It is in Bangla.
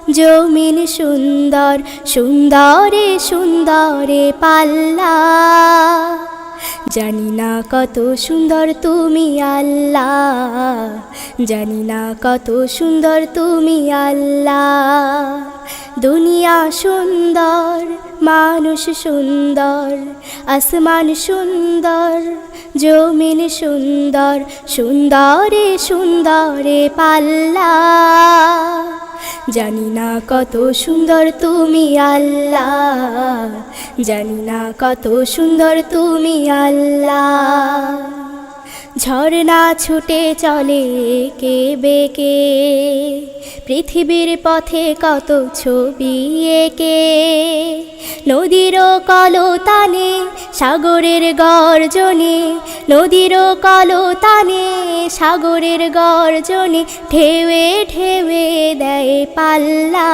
জমিন সুন্দর সুন্দরে সুন্দরে পাল্লা। জানি না কত সুন্দর তুমি আল্লাহ, জানি না কত সুন্দর তুমি আল্লাহ। দুনিয়া সুন্দর, মানুষ সুন্দর, আসমান সুন্দর, জমিন সুন্দর সুন্দরে সুন্দরে পাল্লা। জানি না কত সুন্দর তুমি আল্লাহ, জানি না কত সুন্দর তুমি আল্লাহ। ঝর্ণা ছুটে চলে এঁকে বেঁকে, পৃথিবীর পথে কত ছবি এঁকে। নদীর কলতানে সাগরের গর্জনে, নদীর কলতানে সাগরের গর্জনে, ঢেউয়ে ঢেউয়ে দেয় পাল্লা।